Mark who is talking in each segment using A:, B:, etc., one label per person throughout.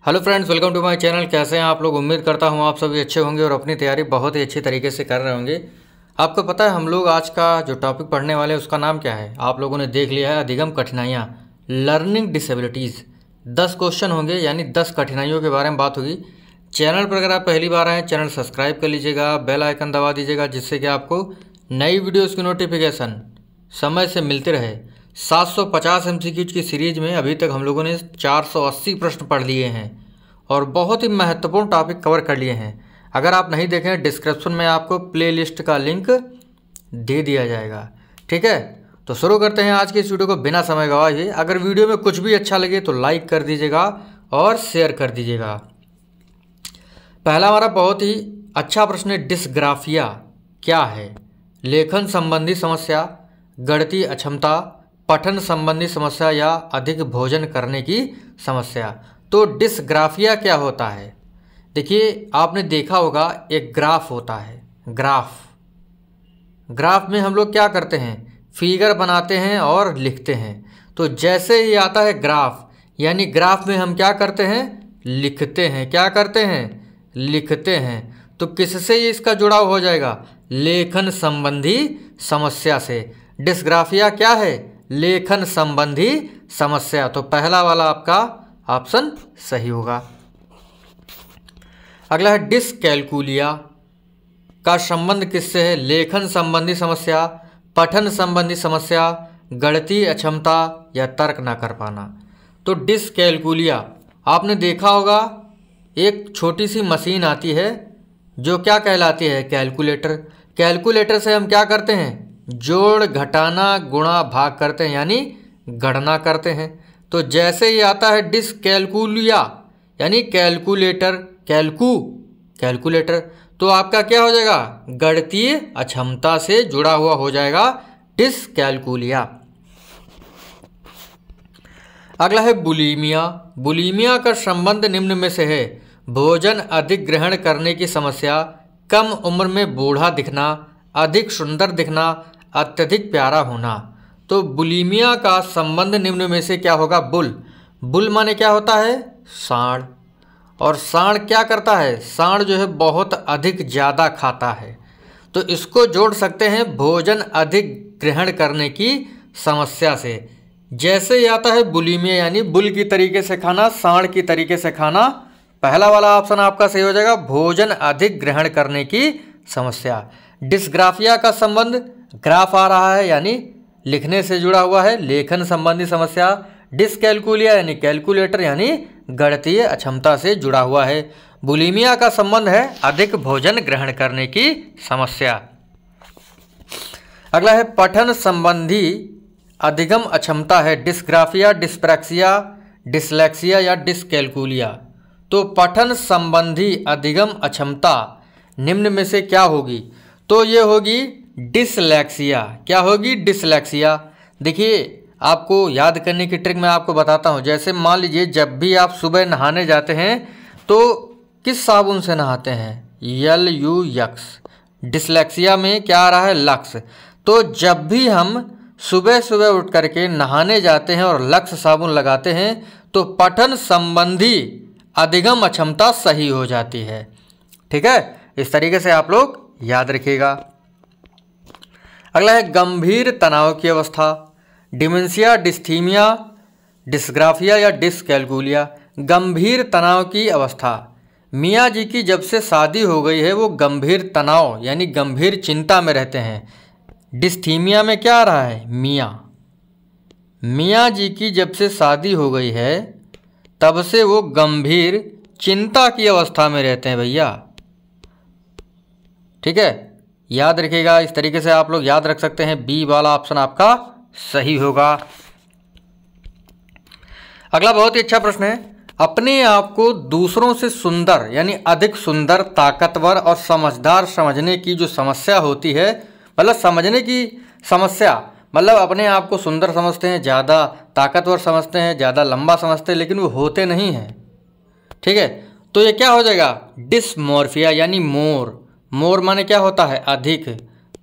A: Hello friends, welcome to my channel. कैसे हैं आप लोग? उम्मीद करता हूं आप सभी अच्छे होंगे और अपनी तैयारी बहुत ही अच्छी तरीके से कर रहे होंगे। आपको पता है हम लोग आज का जो टॉपिक पढ़ने वाले हैं उसका नाम क्या है? आप लोगों ने देख लिया है, अधिगम कठिनाइयाँ, लर्निंग डिसेबिलिटीज़। 10 क्वेश्चन होंगे, यानी 10 कठिनाइयों के बारे में बात होगी। चैनल पर अगर आप पहली बार आएँ, चैनल सब्सक्राइब कर लीजिएगा, बेल आइकन दबा दीजिएगा, जिससे कि आपको नई वीडियोज़ की नोटिफिकेशन समय से मिलते रहे। 750 MCQ की सीरीज में अभी तक हम लोगों ने 480 प्रश्न पढ़ लिए हैं और बहुत ही महत्वपूर्ण टॉपिक कवर कर लिए हैं। अगर आप नहीं देखें, डिस्क्रिप्शन में आपको प्लेलिस्ट का लिंक दे दिया जाएगा। ठीक है, तो शुरू करते हैं आज की इस वीडियो को बिना समय गवाए। अगर वीडियो में कुछ भी अच्छा लगे तो लाइक कर दीजिएगा और शेयर कर दीजिएगा। पहला हमारा बहुत ही अच्छा प्रश्न है, डिस्ग्राफिया क्या है? लेखन संबंधी समस्या, गणितीय अक्षमता, पठन संबंधी समस्या या अधिक भोजन करने की समस्या। तो डिस्ग्राफिया क्या होता है? देखिए, आपने देखा होगा एक ग्राफ होता है। ग्राफ में हम लोग क्या करते हैं? फिगर बनाते हैं और लिखते हैं। तो जैसे ही आता है ग्राफ, यानी ग्राफ में हम क्या करते हैं? लिखते हैं। क्या करते हैं? लिखते हैं। तो किससे इसका जुड़ाव हो जाएगा? लेखन संबंधी समस्या से। डिस्ग्राफिया क्या है? लेखन संबंधी समस्या। तो पहला वाला आपका ऑप्शन सही होगा। अगला है, डिसकैलकुलिया का संबंध किससे है? लेखन संबंधी समस्या, पठन संबंधी समस्या, गणितीय अक्षमता या तर्क ना कर पाना। तो डिसकैलकुलिया आपने देखा होगा, एक छोटी सी मशीन आती है जो क्या कहलाती है? कैलकुलेटर। कैलकुलेटर से हम क्या करते हैं? जोड़, घटाना, गुणा, भाग करते हैं, यानी गणना करते हैं। तो जैसे ही आता है डिसकैलकुलिया, यानी कैलकुलेटर, कैलकुलेटर, तो आपका क्या हो जाएगा? गणितीय अक्षमता से जुड़ा हुआ हो जाएगा डिसकैलकुलिया। अगला है बुलीमिया। बुलीमिया का संबंध निम्न में से है: भोजन अधिक ग्रहण करने की समस्या, कम उम्र में बूढ़ा दिखना, अधिक सुंदर दिखना, अत्यधिक प्यारा होना। तो बुलीमिया का संबंध निम्न में से क्या होगा? बुल माने क्या होता है? सांड। और सांड क्या करता है? सांड जो है बहुत अधिक ज़्यादा खाता है। तो इसको जोड़ सकते हैं भोजन अधिक ग्रहण करने की समस्या से। जैसे ही आता है बुलीमिया, यानी बुल की तरीके से खाना, सांड की तरीके से खाना। पहला वाला ऑप्शन आपका सही हो जाएगा, भोजन अधिक ग्रहण करने की समस्या। डिस्ग्राफिया का संबंध ग्राफ आ रहा है, यानी लिखने से जुड़ा हुआ है, लेखन संबंधी समस्या। डिसकैलकुलिया यानी कैलकुलेटर, यानी गणितीय अक्षमता से जुड़ा हुआ है। बुलीमिया का संबंध है अधिक भोजन ग्रहण करने की समस्या। अगला है, पठन संबंधी अधिगम अक्षमता है। डिस्ग्राफिया, डिस्प्रैक्सिया, डिसलेक्सिया या डिसकैलकुलिया। तो पठन संबंधी अधिगम अक्षमता निम्न में से क्या होगी? तो ये होगी डिसलेक्सिया। क्या होगी? डिसलेक्सिया। देखिए, आपको याद करने की ट्रिक मैं आपको बताता हूँ। जैसे मान लीजिए, जब भी आप सुबह नहाने जाते हैं तो किस साबुन से नहाते हैं? LUX। डिसलेक्सिया में क्या आ रहा है? लक्स। तो जब भी हम सुबह सुबह उठ करके नहाने जाते हैं और लक्स साबुन लगाते हैं तो पठन संबंधी अधिगम अक्षमता सही हो जाती है। ठीक है, इस तरीके से आप लोग याद रखिएगा। अगला है, गंभीर तनाव की अवस्था। डिमेंशिया, डिस्थीमिया, डिस्ग्राफिया या डिसकैलकुलिया। गंभीर तनाव की अवस्था। मियाँ जी की जब से शादी हो गई है वो गंभीर तनाव यानी गंभीर चिंता में रहते हैं। डिस्थीमिया में क्या आ रहा है? मियाँ जी की जब से शादी हो गई है तब से वो गंभीर चिंता की अवस्था में रहते हैं भैया। ठीक है, याद रखिएगा। इस तरीके से आप लोग याद रख सकते हैं। बी वाला ऑप्शन आपका सही होगा। अगला बहुत ही अच्छा प्रश्न है, अपने आप को दूसरों से सुंदर यानी अधिक सुंदर, ताकतवर और समझदार समझने की जो समस्या होती है, मतलब समझने की समस्या, मतलब अपने आप को सुंदर समझते हैं, ज़्यादा ताकतवर समझते हैं, ज़्यादा लंबा समझते हैं, लेकिन वो होते नहीं हैं। ठीक है, तो ये क्या हो जाएगा? डिस्मॉर्फिया यानी मोर माने क्या होता है? अधिक।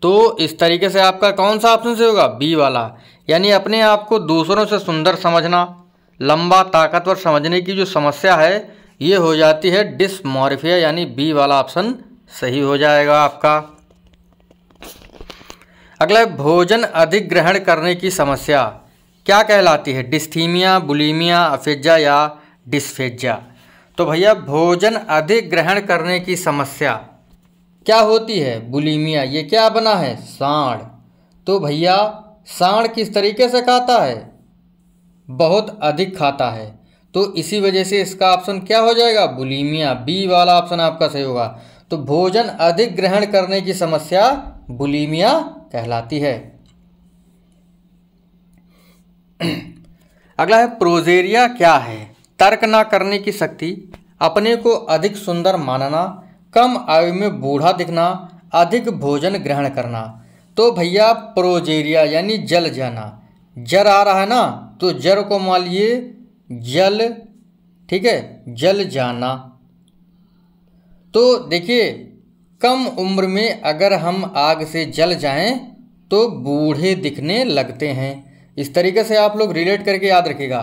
A: तो इस तरीके से आपका कौन सा ऑप्शन से होगा? बी वाला, यानी अपने आप को दूसरों से सुंदर समझना, लंबा ताकतवर समझने की जो समस्या है ये हो जाती है डिस्मॉर्फिया, यानी बी वाला ऑप्शन सही हो जाएगा आपका। अगला भोजन अधिक ग्रहण करने की समस्या क्या कहलाती है? डिस्थीमिया, बुलीमिया, अफेजा या डिस्फेजा? तो भैया भोजन अधिक ग्रहण करने की समस्या क्या होती है? बुलीमिया। ये क्या बना है? सांड। तो भैया सांड किस तरीके से खाता है? बहुत अधिक खाता है, तो इसी वजह से इसका ऑप्शन क्या हो जाएगा? बुलीमिया। बी वाला ऑप्शन आपका सही होगा। तो भोजन अधिक ग्रहण करने की समस्या बुलीमिया कहलाती है। अगला है प्रोजेरिया क्या है? तर्क ना करने की शक्ति, अपने को अधिक सुंदर मानना, कम आयु में बूढ़ा दिखना, अधिक भोजन ग्रहण करना। तो भैया प्रोजेरिया यानी जल जाना, जर आ रहा है ना, तो जर को मान लिए जल, ठीक है, जल जाना। तो देखिए कम उम्र में अगर हम आग से जल जाएं तो बूढ़े दिखने लगते हैं। इस तरीके से आप लोग रिलेट करके याद रखिएगा।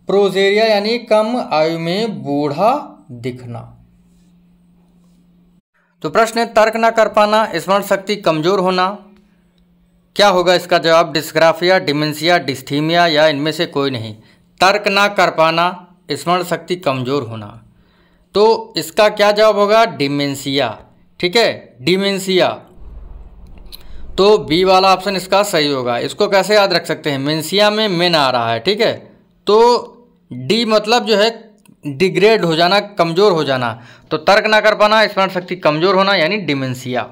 A: प्रोजेरिया यानी कम आयु में बूढ़ा दिखना। तो प्रश्न है तर्क ना कर पाना, स्मरण शक्ति कमजोर होना, क्या होगा इसका जवाब? डिस्ग्राफिया, डिमेंशिया, डिस्थीमिया या इनमें से कोई नहीं? तर्क ना कर पाना, स्मरण शक्ति कमजोर होना, तो इसका क्या जवाब होगा? डिमेंशिया। ठीक है, डिमेंशिया। तो बी वाला ऑप्शन इसका सही होगा। इसको कैसे याद रख सकते हैं? मेंशिया में मेन आ रहा है, ठीक है, तो डी मतलब जो है डिग्रेड हो जाना, कमज़ोर हो जाना। तो तर्क ना कर पाना, स्मरण शक्ति कमज़ोर होना यानी डिमेंशिया।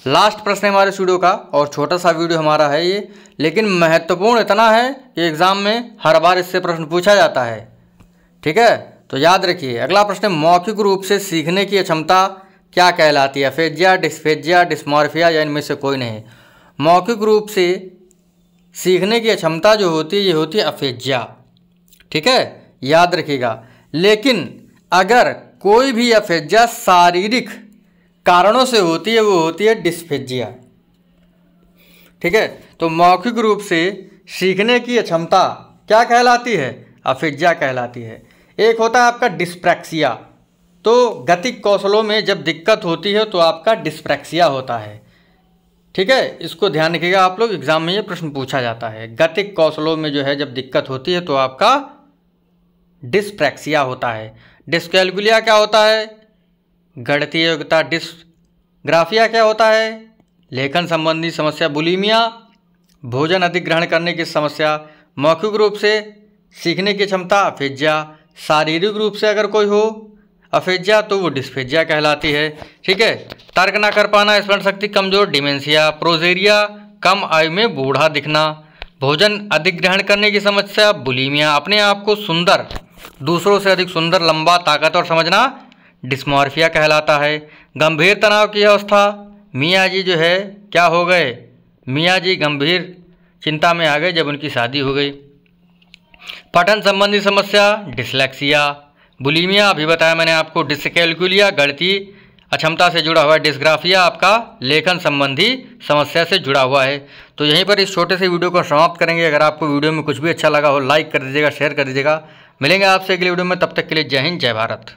A: लास्ट प्रश्न हमारे वीडियो का, और छोटा सा वीडियो हमारा है ये, लेकिन महत्वपूर्ण इतना है कि एग्ज़ाम में हर बार इससे प्रश्न पूछा जाता है। ठीक है, तो याद रखिए। अगला प्रश्न, मौखिक रूप से सीखने की क्षमता क्या कहलाती है? अफेजिया, डिस्फेजिया, डिस्मॉर्फिया या इनमें से कोई नहीं? मौखिक रूप से सीखने की क्षमता जो होती है ये होती है अफेजिया। ठीक है, याद रखिएगा। लेकिन अगर कोई भी अफेजिया शारीरिक कारणों से होती है वो होती है डिस्फेजिया। ठीक है, तो मौखिक रूप से सीखने की क्षमता क्या कहलाती है? अफेजिया कहलाती है। एक होता है आपका डिस्प्रैक्सिया, तो गतिक कौशलों में जब दिक्कत होती है तो आपका डिस्प्रैक्सिया होता है। ठीक है, इसको ध्यान रखिएगा आप लोग, एग्जाम में ये प्रश्न पूछा जाता है। गतिक कौशलों में जो है जब दिक्कत होती है तो आपका डिस्प्रैक्सिया होता है। डिस्कैलकुलिया क्या होता है? गणितीय योग्यता। डिस्ग्राफिया क्या होता है? लेखन संबंधी समस्या। बुलीमिया भोजन अधिक ग्रहण करने की समस्या। मौखिक रूप से सीखने की क्षमता अफेजिया। शारीरिक रूप से अगर कोई हो अफेजिया तो वो डिस्फेजिया कहलाती है। ठीक है, तर्क ना कर पाना, स्मरण शक्ति कमजोर, डिमेंशिया। प्रोजेरिया कम आयु में बूढ़ा दिखना। भोजन अधिक ग्रहण करने की समस्या बुलीमिया। अपने आप को सुंदर, दूसरों से अधिक सुंदर, लंबा, ताकतवर समझना डिस्मॉर्फिया कहलाता है। गंभीर तनाव की अवस्था, मियाँ जी जो है क्या हो गए? मियाँ जी गंभीर चिंता में आ गए जब उनकी शादी हो गई। पठन संबंधी समस्या डिसलेक्सिया। बुलीमिया अभी बताया मैंने आपको। डिस्कैलकुलिया गणितीय अक्षमता से जुड़ा हुआ है। डिस्ग्राफिया आपका लेखन संबंधी समस्या से जुड़ा हुआ है। तो यहीं पर इस छोटे से वीडियो को समाप्त करेंगे। अगर आपको वीडियो में कुछ भी अच्छा लगा हो लाइक कर दीजिएगा, शेयर कर दीजिएगा। मिलेंगे आपसे अगले वीडियो में, तब तक के लिए जय हिंद, जय भारत।